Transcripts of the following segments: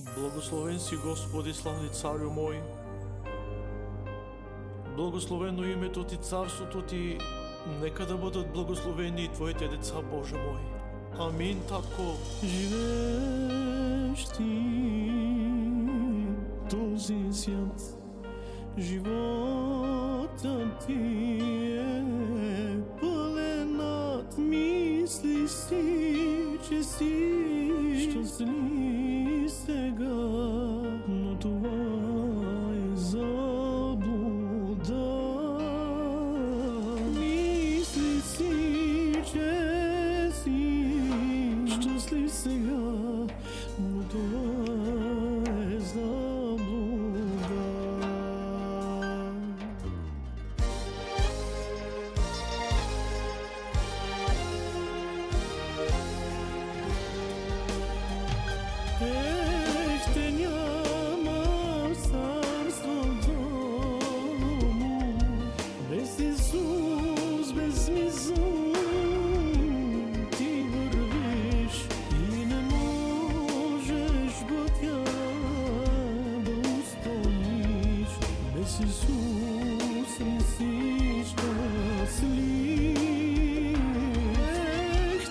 Благословен си, Господи, славни Царю мой. Благословено името Ти, царството Ти. Нека да бъдат благословени и Твоите деца, Боже мой. Амин, Татко. Живееш ти този свят, живота ти е пълен от мисли си, че си щастлив сега, но това е заблуда. Мисли си, че си щастлив сега, но това е заблуда. Те няма в царството му, без Исус, без смисъл ти вървиш и не можеш пътя да устоиш. Без Исус не си щастлив.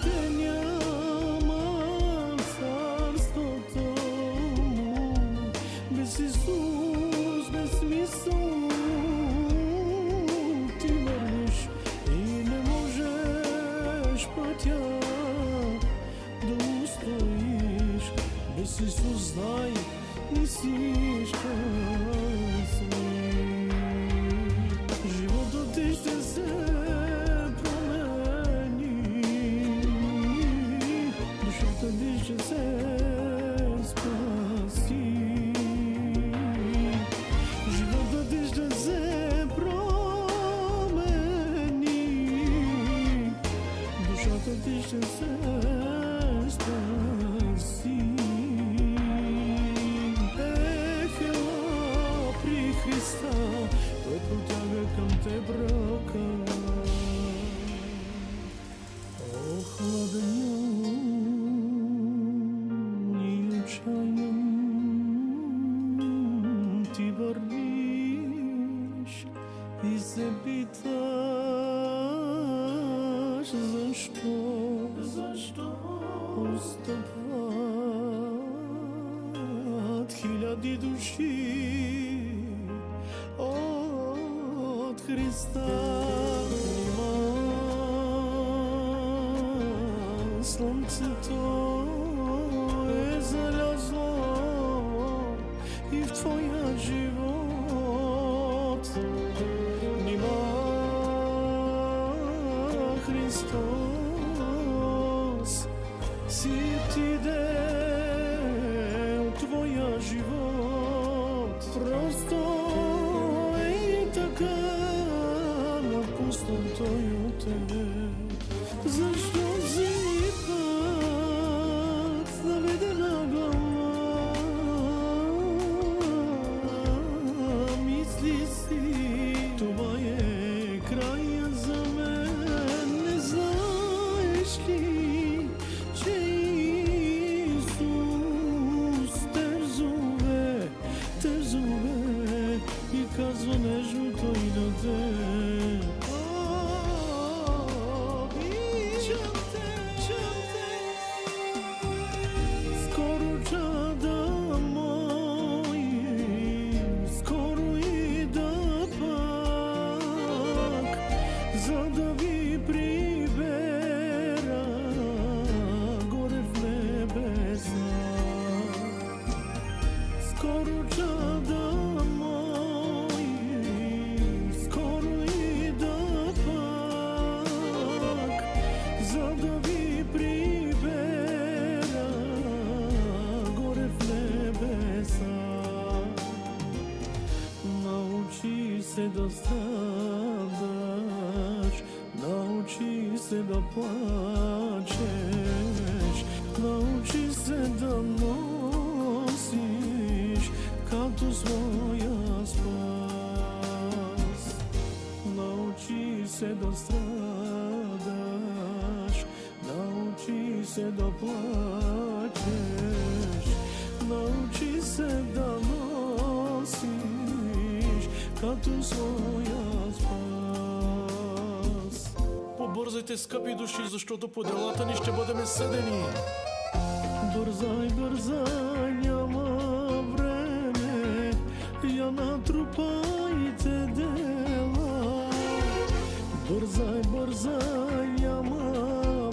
Те няма в царството му, без Исус, без смисъл ти вървиш и не можеш пътя да устоиш. Без Исус, знай, не си щастлив. Животът ти ще се промени, душата ти ще се спаси. Животът ти ще се промени, душата ти ще се спаси. Ела при Христа, Той протяга към теб ръка. Охладен и отчаян ти вървиш и се питаш защо отстъпват хиляди души от Христа. Слънцето е залязло и в твоя живот. Нима Христос си отиде от твоя живот. Просто е така напуснал Той от тебе. Защо си пак с наведена глава мисли си, това е края за мен? Не знаеш ли, че Исус те зове и казва нежно Той на теб: скоро, чада мои, скоро ида пак, за да ви прибера горе в небеса. Скоро, чада мои, скоро ида пак, за да ви прибера горе в небеса. Научи се да страдаш, научи се да плачеш, научи се да носиш като своя спас. Научи се да страдаш, научи се да плачеш, научи като своя спас. Побързайте, скъпи души, защото по делата ни ще бъдем съдени. Бързай, бързай, няма време, я натрупайте дела. Бързай, бързай, няма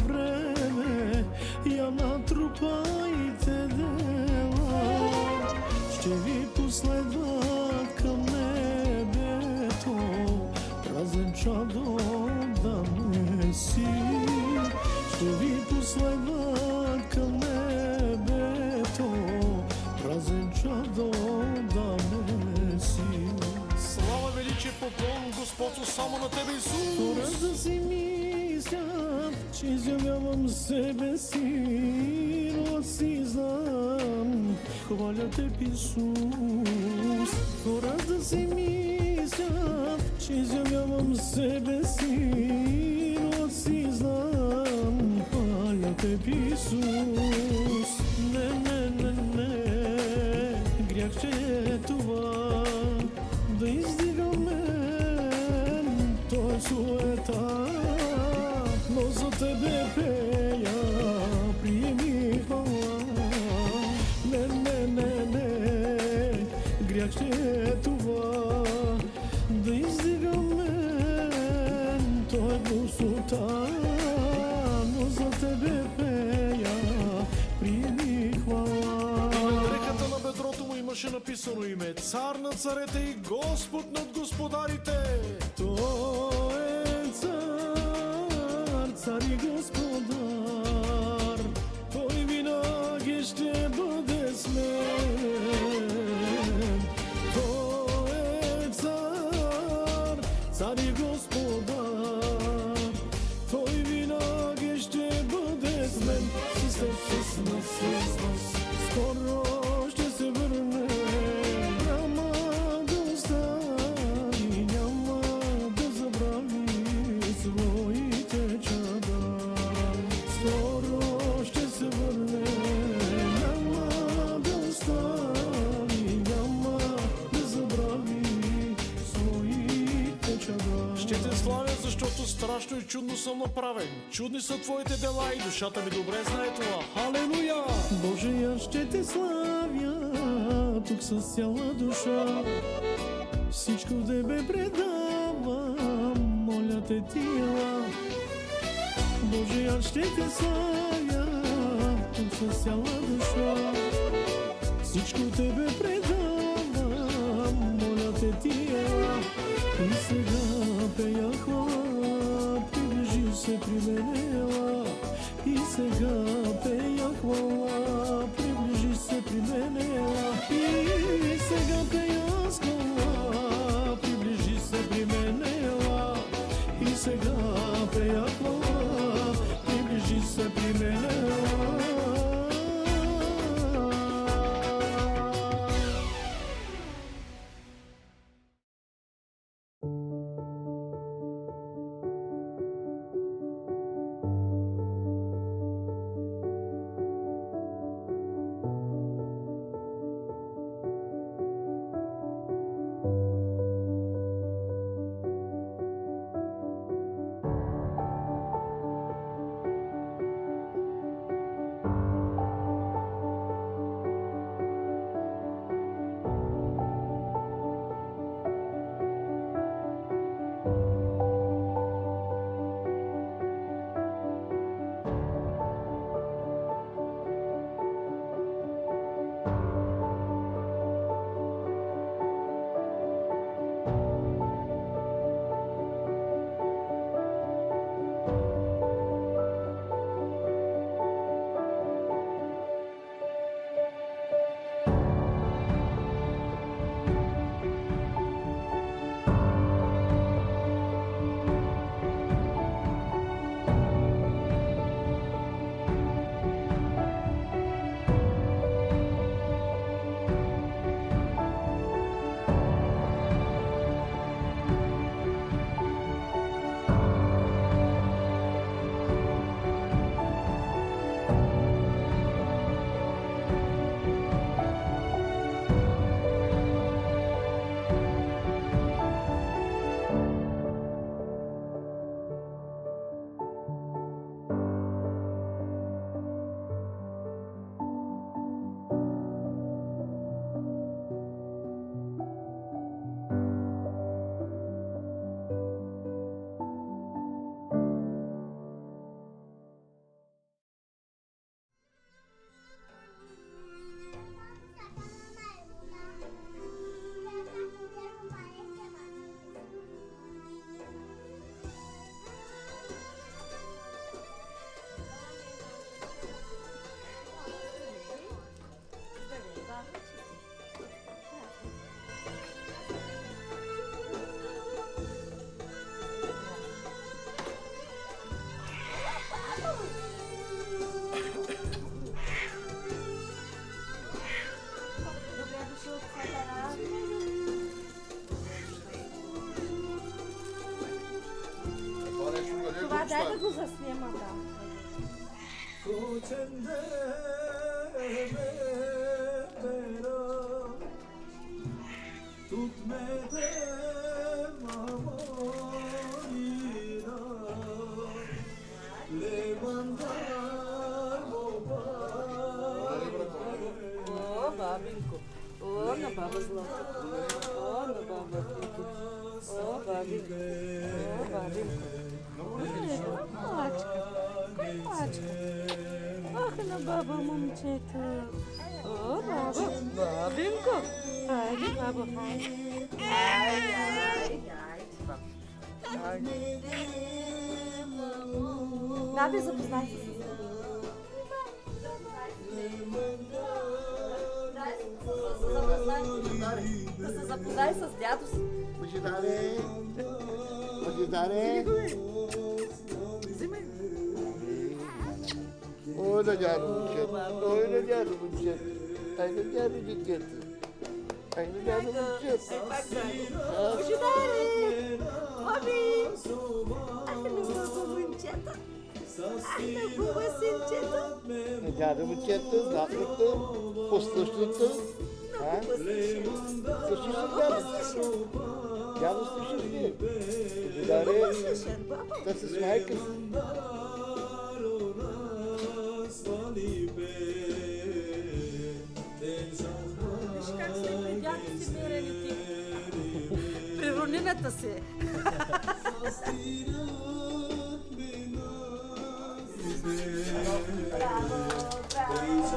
време, я натрупайте дела. Ще ви последват към небето, празен чадо да не си. Ще ви последват към небето, празен чадо да не си. Слава, величие, поклон, Господу, само на Тебе, Исус! Хората си мислят, че изявявам себе си, но аз си знам, хваля Теб, Исус. Хората си мислят, че изявявам себе си, но аз си знам, хваля Теб, Исус. Не, не, не, не, грях, че е това, да издигам мен, то е суета, но за Тебе пея, приеми хвала. Не, не, не, не, грях ще е това, да издигам мен, то е гусота, но за Тебе пея, приеми хвала. И на дрехата на бедрото му имаше написано име: Цар на царете и Господ над господарите. Той е цар, цар и господар, Той винаги ще бъде с мен. Той е цар, цар и господар, Той винаги ще бъде с мен. С теб, с нас, скоро ще се върне, няма да остави, няма да забрави своите чада. Скоро ще се върне, няма да остави, няма да забрави своите чада. Ще Те славя, защото страшно и чудно съм направен. Чудни са Твоите дела и душата ми добре знае това. Халелуя! Боже, аз ще Те славя тук с цяла душа. Всичко в Тебе предавам, моля Те, Ти ела. Боже, аз ще Те славя тук с цяла душа. Всичко в Тебе предавам, моля Те, Ти ела. И сега пея хвала, приближи се при мен, ела. И сега пея хвала, приближи се при мен, ела. И сега пея хвала, приближи се при мен, ела. И сега пея хвала, приближи се при мен, ела. Бабеньку. О, на баба злата. О, на баба Пики. О, бабеньку. О, бабеньку. Кумачка. Кумачка. Ах, на баба момчето. О, баба. Бабенько. Хайде, баба. Хайде. Надя, запознай се. Да се запознай с дядо си. Божидаре! Божидаре! Взимай. Ой, на дядо момчето! Ой, на дядо момчето! Ай, на дядо детето! Ай, на дядо момчето! Божидаре! Боби! Ах, на баба момчета! Ах, на баба синчета! На дядо момчето, златното, послушното. Слушаш ли, дядо? Дядо, слушаш ли? Божидаре! Да се с майка си. Виж как се при дядо си мерени ти. При роднината си. Браво, браво!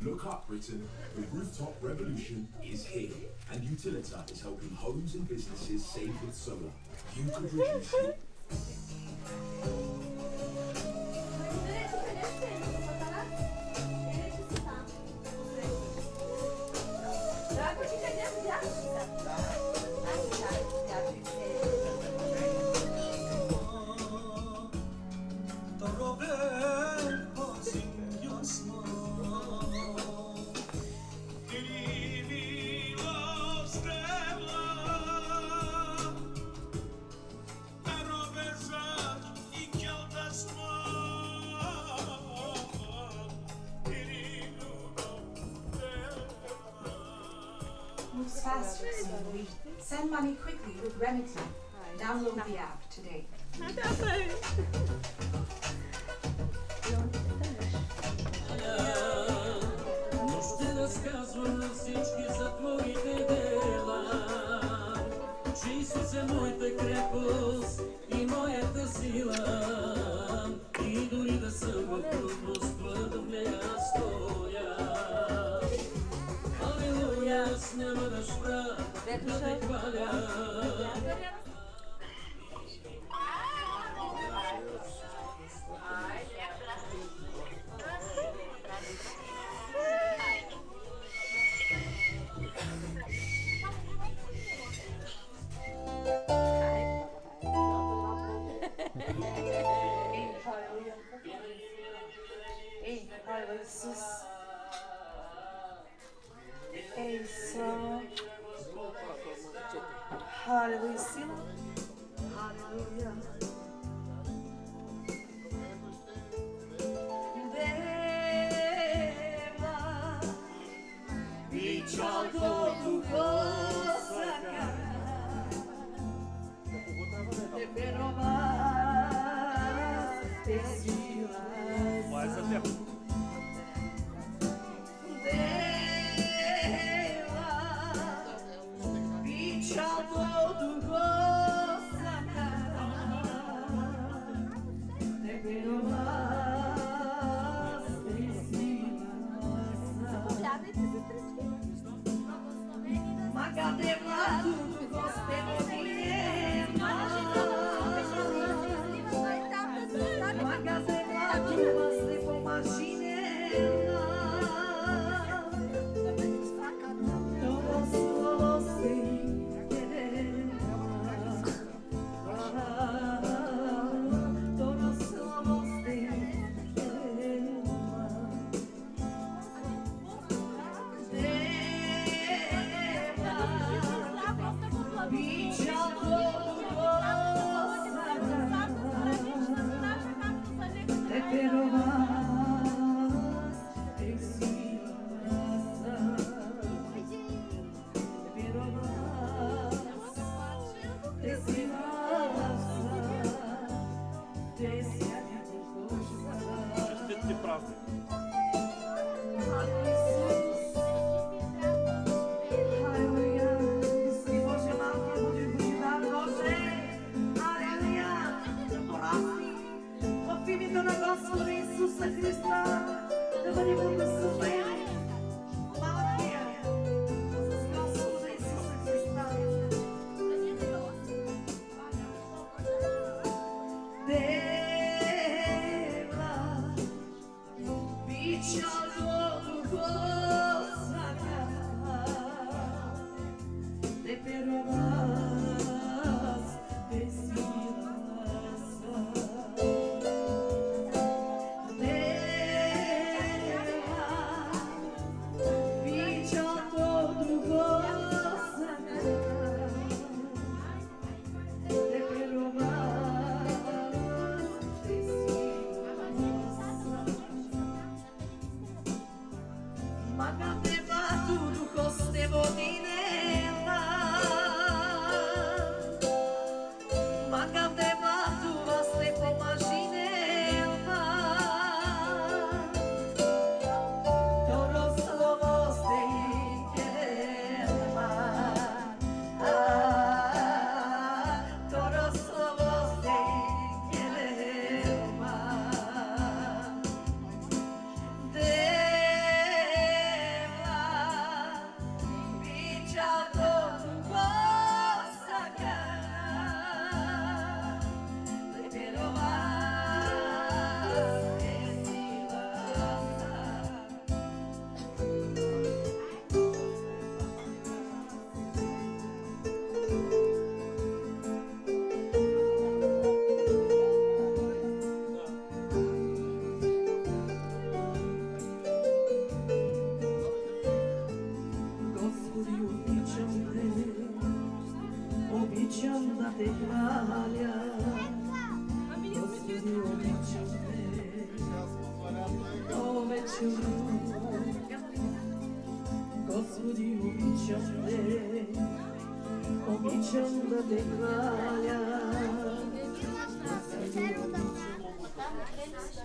Look up, Britain. The rooftop revolution is here, and Utilita is helping homes and businesses save with solar. You could reduce your... Moves faster, slowly. Send money quickly with Remedy. Download the app today. Но ще разказвам на всички за твоите дела, че Исус е моята крепост и моята сила. И дори да съм в трудност, твърдо в нея стоя. Алилуя, аз няма да спра да те хваля. Исус. Халелуя, сила. Халелуя. Дева, бичото духосака, те перова, те сила. Mais até. Magade vladu, Gospode, Честитки празник! В името на Господа Исуса Христа да бъде благословен малкия с Господа Исуса Христа. Дева бича дълго сага те пероваз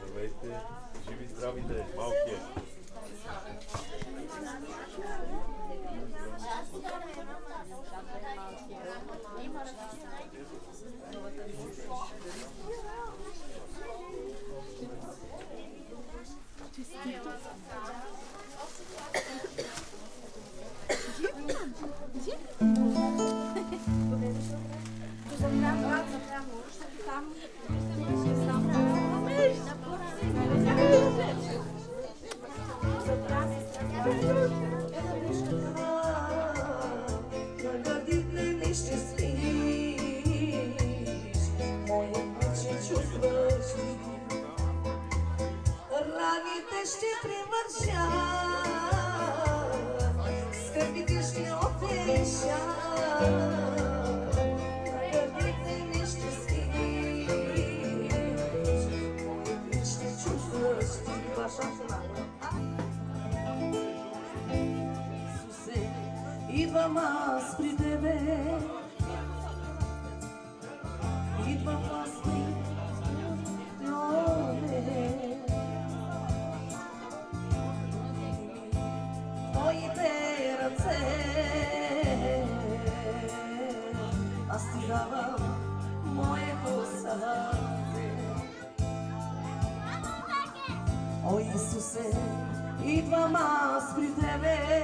Здравейте, живи здравите, малкия. Идвам аз при тебе, идвам аз при тебе, твоите ръце, аз ти давам моето сърце. О, Исусе, идвам аз при тебе,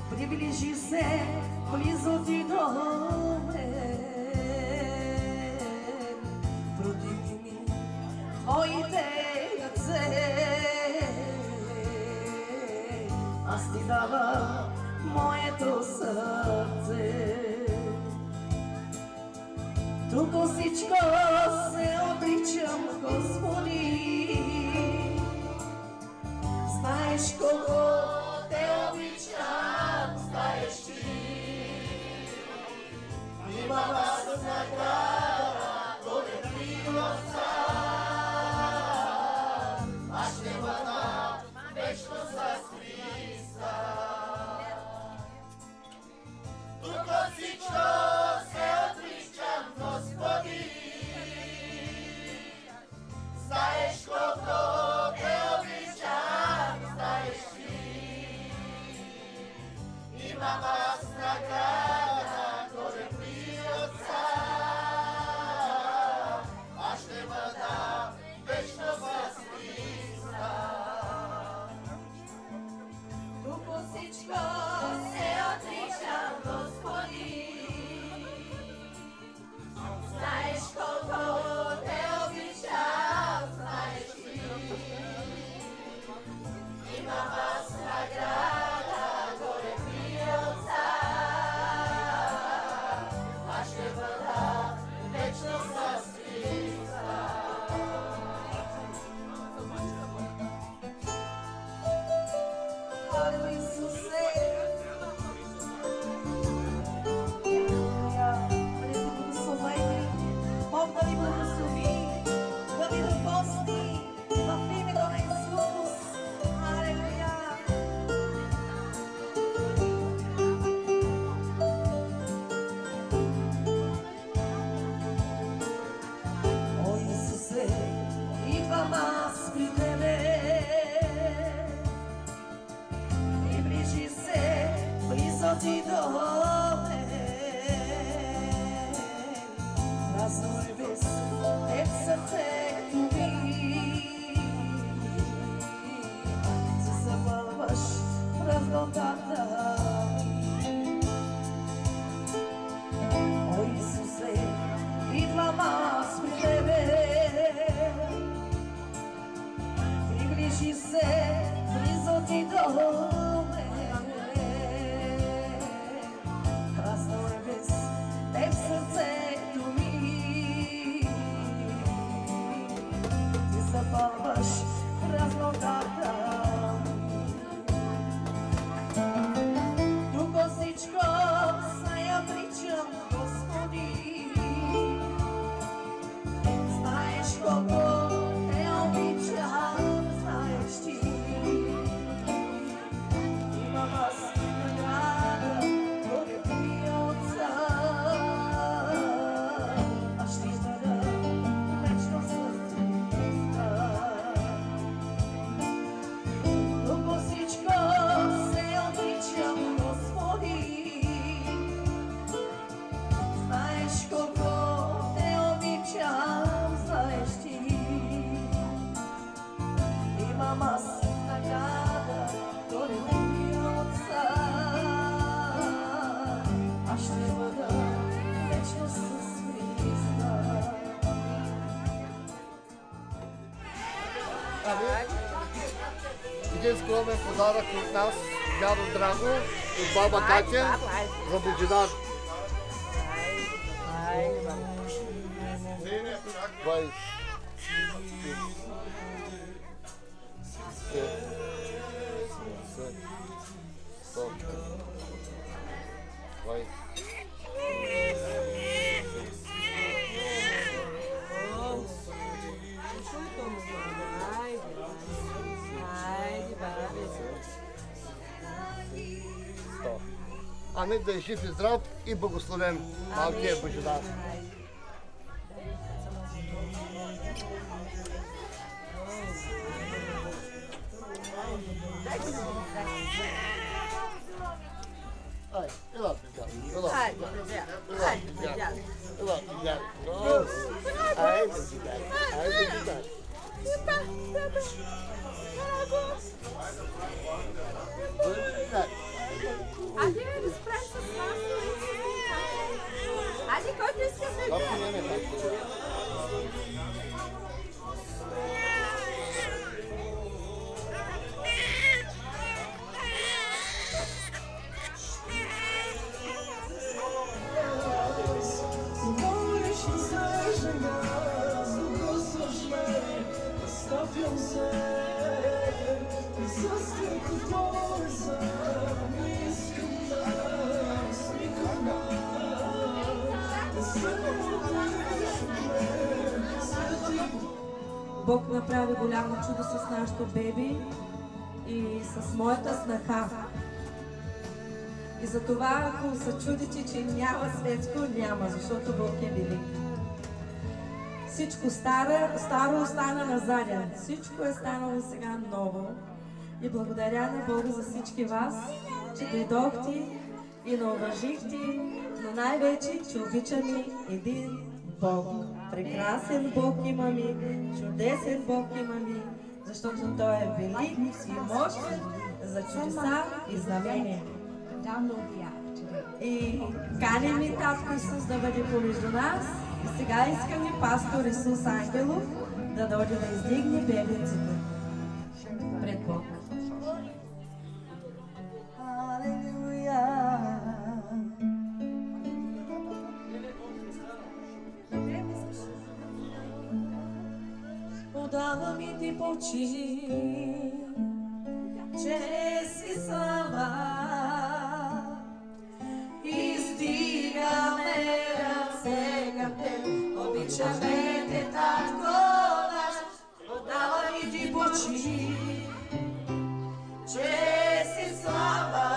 приближи се близо ти до мен, противни ми твоите ръце, аз ти давам моето сърце. Тук всичко се отричам, Господи, знаеш колко те обичам, знаеш ти. Имам аз награда, голем милост, аз ще бъда вечно с Христа. Тук всичко се отричам, Господи, Един скромен подарък от нас, дядо Драго, от баба Катя, за Божидар. 20. Ами да е жив и здрав и благословен малкия Божидар. Ай, ела ти дядо, ела ти дядо. Ела ти дядо. Айде ти дядо, айде ти дядо. Ади ме разправи с вас. Ади, който иска се гледа. Бог направи голямо чудо с нашото беби и с моята снаха. И затова, ако се чудите, че няма светско, няма, защото Бог е велик. Всичко старо остана назадя. Всичко е станало сега ново. И благодаря на Бога за всички вас, че дойдохте и науважихте, но най-вече, че обичаме един Бог. Прекрасен Бог имаме, чудесен Бог имаме, защото Той е велик и мощен за чудеса и знамения. И каним и Татко Исус да бъде помежду нас. И сега искаме пастор Исус Ангелов да дойде да издигне бебенците пред Бог. Отдавам и ти почини, че си слава, и стигаме ръце към теб, обичаме те, Татко наш. Отдавам и ти почини, че си слава,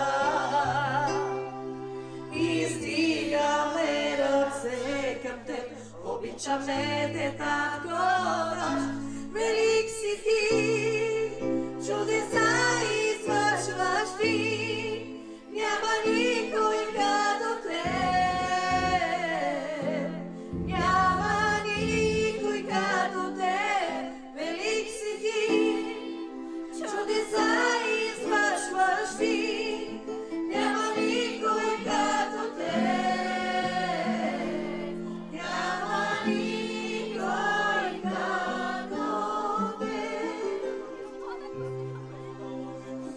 и стигаме ръце към теб, обичаме те, Татко наш. Велик си ти, чудеса извършваш ти, няма никой като теб, няма никой като теб. Велик си ти, чудеса извършваш ти, няма никой като теб, няма никой като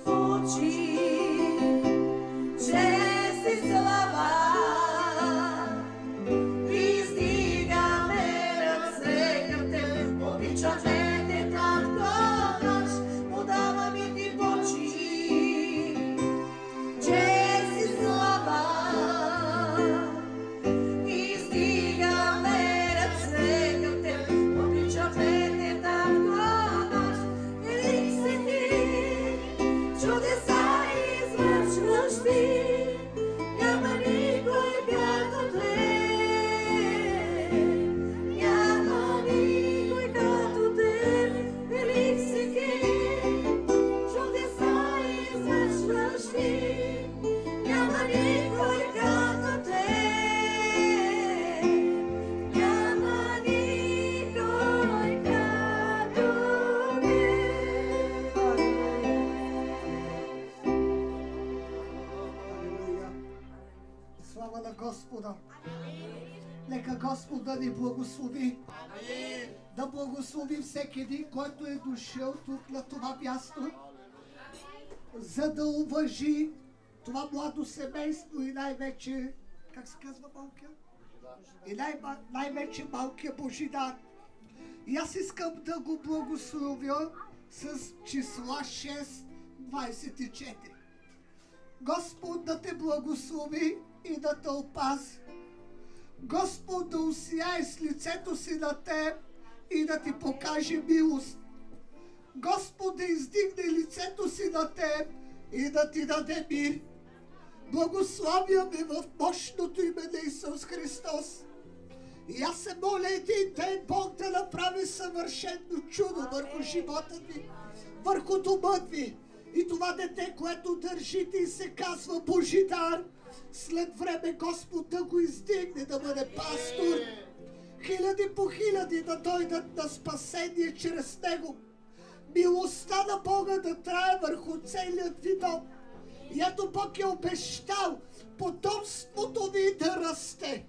Учи, че си слава, издигаме ръце към теб, обичаме те, Татко наш, отдаваме ти почи, че си слава, издигаме ръце към теб, обичаме те, Татко наш. Велик си ти, чудеса извършваш ти, няма никой като теб, няма никой като теб. Велик си ти, чудеса извършваш ти, няма никой като теб, няма никой като Слава на Господа! Нека Господ да ни благослови. да благослови всеки един, който е дошъл тук на това място, за да уважи това младо семейство и най-вече, как се казва малкия? И най-вече малкия Божидар. И аз искам да го благословя с числа 6:24. Господ да те благослови и да те опази. Господ да усияе с лицето си на теб и да ти покаже милост. Господ да издигне лицето си на теб и да ти даде мир. Благославяме в мощното име на Исус Христос. И аз се моля един ден Бог да направи съвършено чудо върху живота ви, върху домът ви. И това дете, което държите и се казва Божидар, след време Господ да го издигне, да бъде пастор. Хиляди по хиляди да дойдат на спасение чрез него. Милостта на Бога да трае върху целият ви дом. И ето Бог е обещал потомството ви да расте.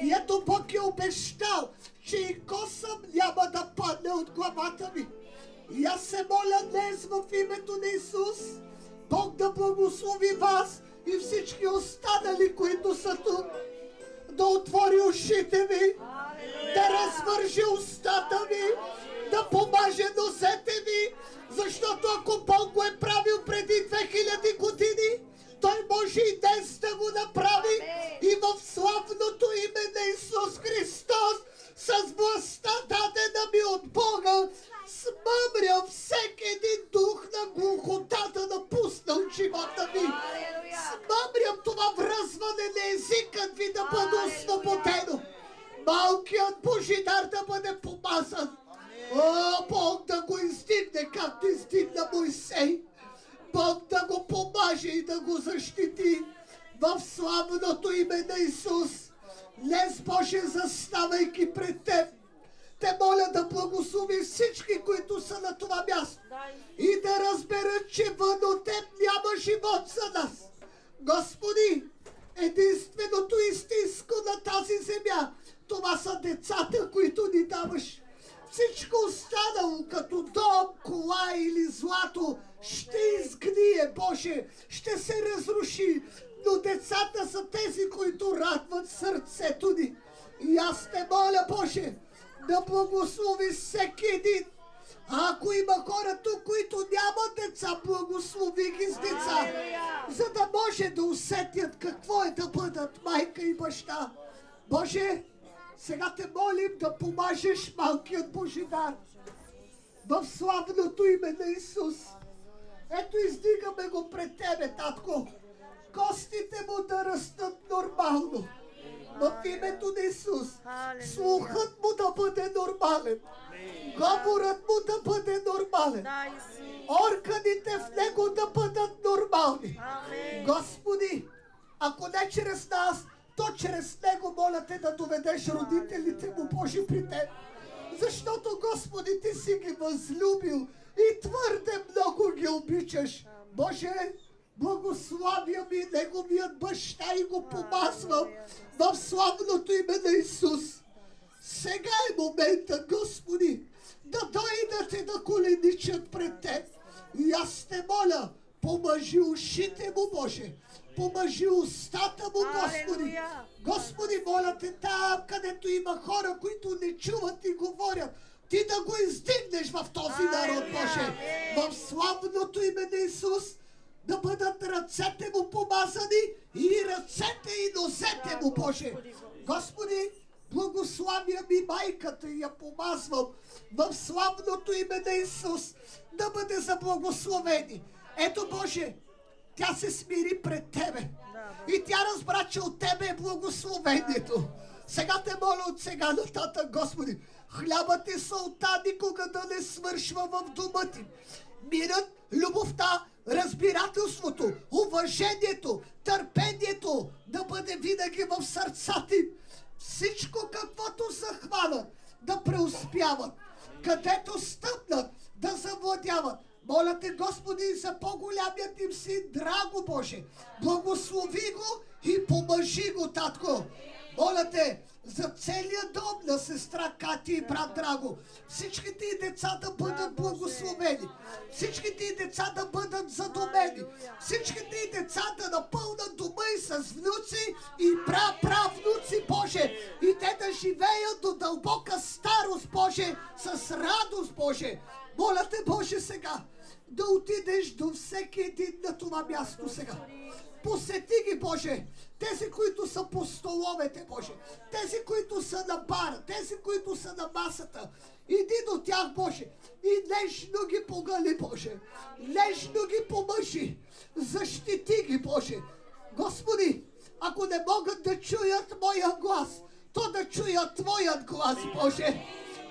И ето Бог е обещал, че и косъм няма да падне от главата ви. И аз се моля днес в името на Исус, Бог да благослови вас и всички останали, които са тук, да отвори ушите ви, да развържи устата ви, да помаже носете ви, защото ако Бог го е правил преди 2000 години, Той може и днес да го направи. И в славното име на Исус Христос, с властта дадена ми от Бога, смъмря всеки един дух на глухота да напусне от живота ви. Смъмрям това връзване на езикът ви да бъде освободено. Малкият Божидар да бъде помазан. О, Бог да го издигне, както издигна Мойсей. Бог да го помаже и да го защити в славното име на Исус. Днес, Боже, заставайки пред Теб, Те моля да благослови всички, които са на това място и да разберат, че вън от Теб няма живот за нас. Господи, единственото истинско на тази земя, това са децата, които ни даваш. Всичко останало, като дом, кола или злато, ще изгние, Боже, ще се разруши. Но децата са тези, които радват сърцето ни. И аз те моля, Боже, да благослови всеки един. А ако има хора тук, които нямат деца, благослови ги с деца, за да може да усетят какво е да бъдат майка и баща. Боже, сега те молим да помажеш малкият Божидар в славното име на Исус. Ето издигаме го пред Тебе, Татко. Костите му да растат нормално. В името на Исус. Слухът му да бъде нормален. Говорът му да бъде нормален. Органите в него да бъдат нормални. Господи, ако не чрез нас, то чрез него моля Те да доведеш родителите му, Божи, при Теб. Защото, Господи, Ти си ги възлюбил и твърде много ги обичаш. Боже, благославям и неговият баща и го помазвам в славното име на Исус. Сега е момента, Господи, да дойдат и да коленичат пред Теб. И аз Те моля, помажи ушите му, Боже. Помажи устата му, Господи. Господи, моля Те, там, където има хора, които не чуват и говорят, Ти да го издигнеш в този народ, Боже. В славното име на Исус да бъдат ръцете му помазани и ръцете и нозете му, Боже. Господи, благославям и майката и я помазвам в славното име на Исус да бъде за благословени. Ето, Боже, тя се смири пред Тебе и тя разбра, че от Тебе е благословението. Сега Те моля от сега нататък, Господи, хлябът и солта никога да не свършва в дома Ти. Мирът, любовта, разбирателството, уважението, търпението да бъде винаги в сърцата им. Всичко, каквото захванат, да преуспяват. Където стъпнат, да завладяват. Моля Те, Господи, за по-голямият им си, драго Боже. Благослови го и помажи го, Татко. Моля те за целия дом на сестра Кати и брат Драго. Всичките и деца да бъдат благословени. Всичките и деца да бъдат задумени. Всичките и деца да напълнат дома и с внуци и правнуци, Боже. И те да живеят до дълбока старост, Боже, с радост, Боже. Моля те, Боже, сега да отидеш до всеки един на това място сега. Посети ги, Боже, тези, които са по столовете, Боже, тези, които са на бара, тези, които са на масата. Иди до тях, Боже, и нежно ги погали, Боже, нежно ги помъжи, защити ги, Боже. Господи, ако не могат да чуят моя глас, то да чуят Твоят глас, Боже.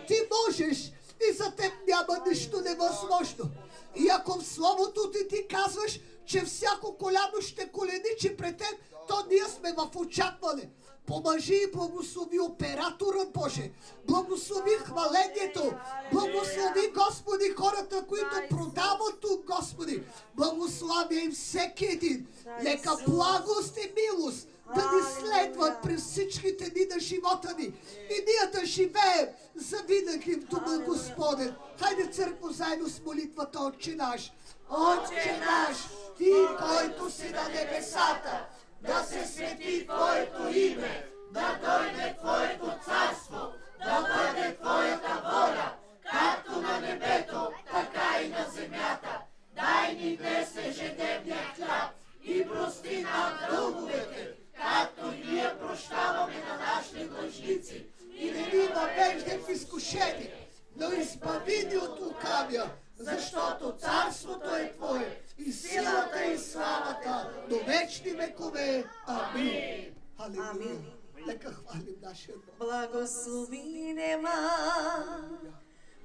Ти можеш и за теб няма нищо невъзможно. И ако в Словото ти казваш, че всяко коляно ще коленичи пред теб, то ние сме в очакване. Помажи и благослови операторът, Боже. Благослови хвалението. Благослови, Господи, хората, които продават тук, Господи. Благослави им всеки един. Нека благост и милост да ни следват през всичките дни на живота ни. И ние да живеем завинаги в дома Господен. Хайде, църкво, заедно с молитвата Отче наш. Отче наш, Ти, който си на небесата, да се свети Твоето име, да дойде Твоето царство, да бъде Твоята воля, както на небето, така и на земята. Дай ни днес ежедневния хляб и прости нам дълговете, както и ние прощаваме на нашите длъжници. И не ни въвеждай в изкушение, но избави ни от лукавия, защото царството е Твое и силата и славата до вечни векове. Амин. Алилуя. Нека хвалим нашия Бог. Благослови нема,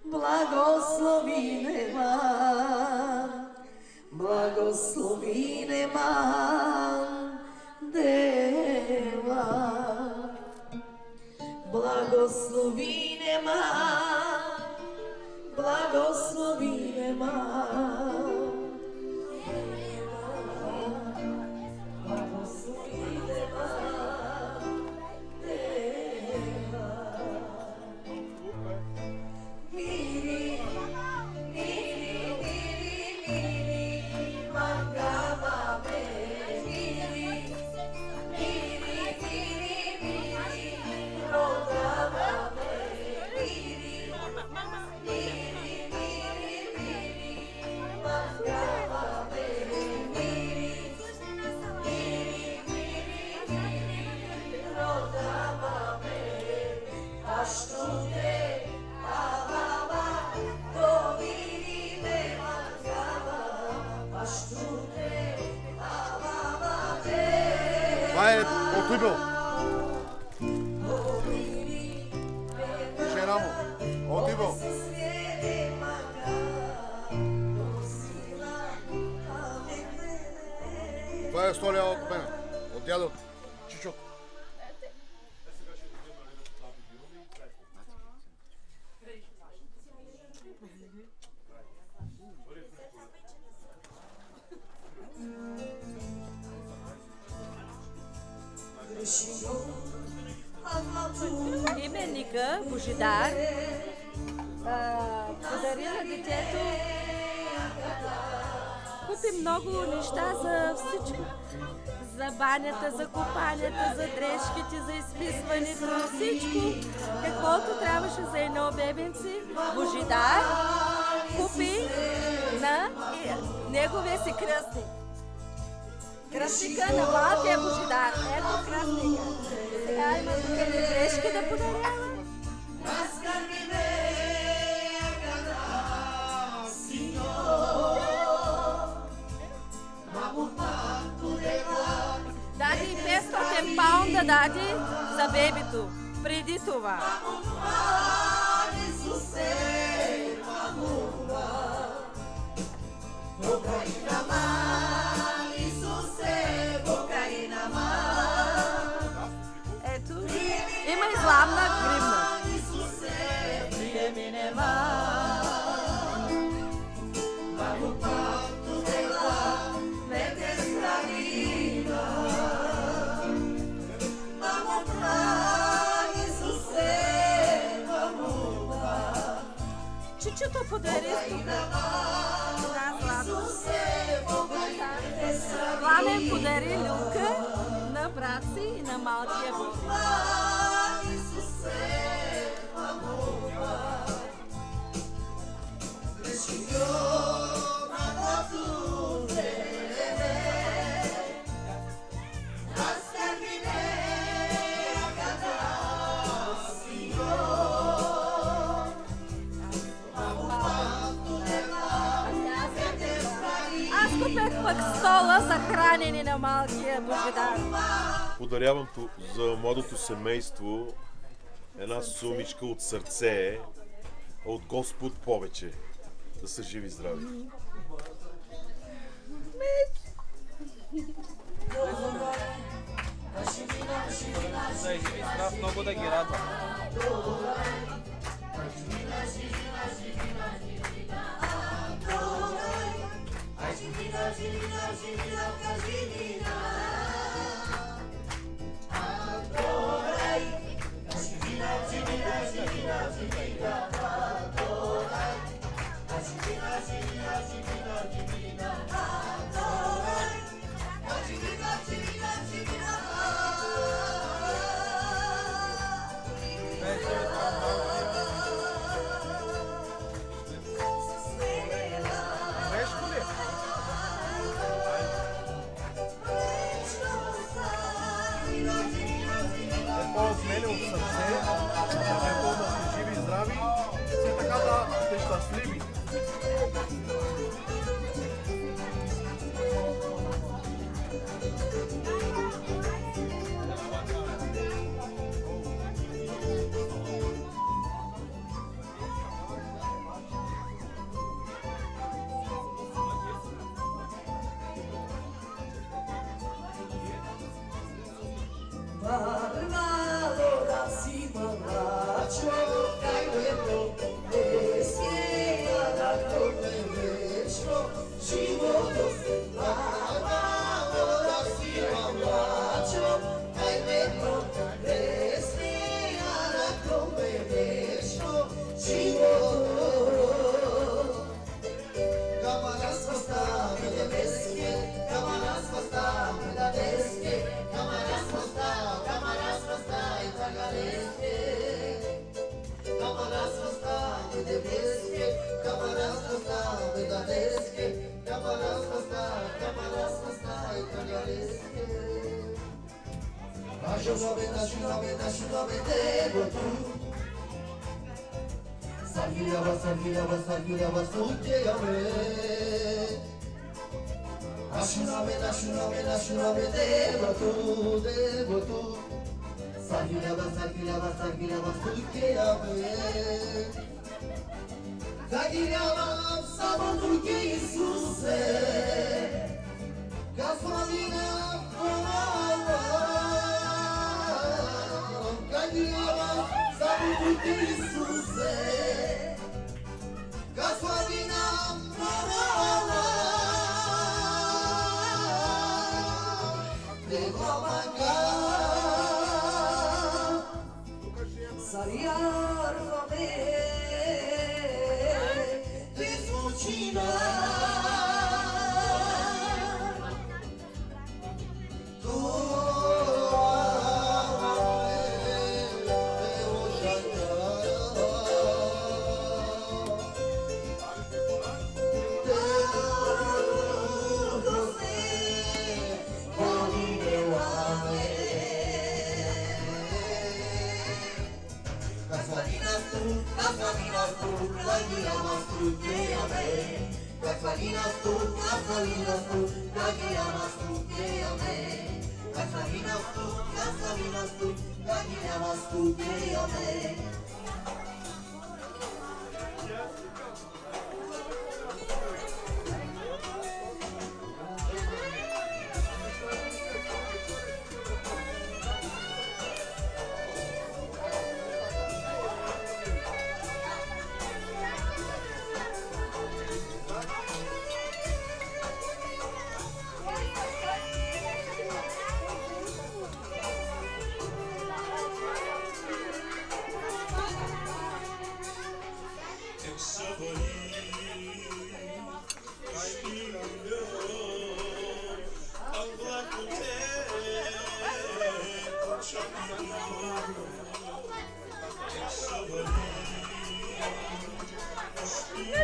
благослови нема, благослови нема, дева. Благослови нема, благослови нема. Това е отибъл. Жена му. Отибъл. Това е история от мен, от дядото, Чичото. Именника Божидар подари на детето, купи много неща за всичко. За банята, за купанята, за дрежките, за изписването, всичко, каквото трябваше за едно бебенце. Божидар купи на неговия си кръстник. Кръстника на малкия Божидар. Ето кръстника. Сега има тук дрежки да подарява. Дади 500 паунда дади за бебето. Преди това. Ето, има изламна гривна. Vamos Сичото подари Пламен подари люлка на брат си и на малкия Божи. Купех пък стола за хранене на малкия Божидар. Подарявам за младото семейство една сумичка от сърце, от Господ повече. Да са живи и здрави. Да е живи и здрав, много да ги радва.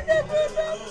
да, да, да.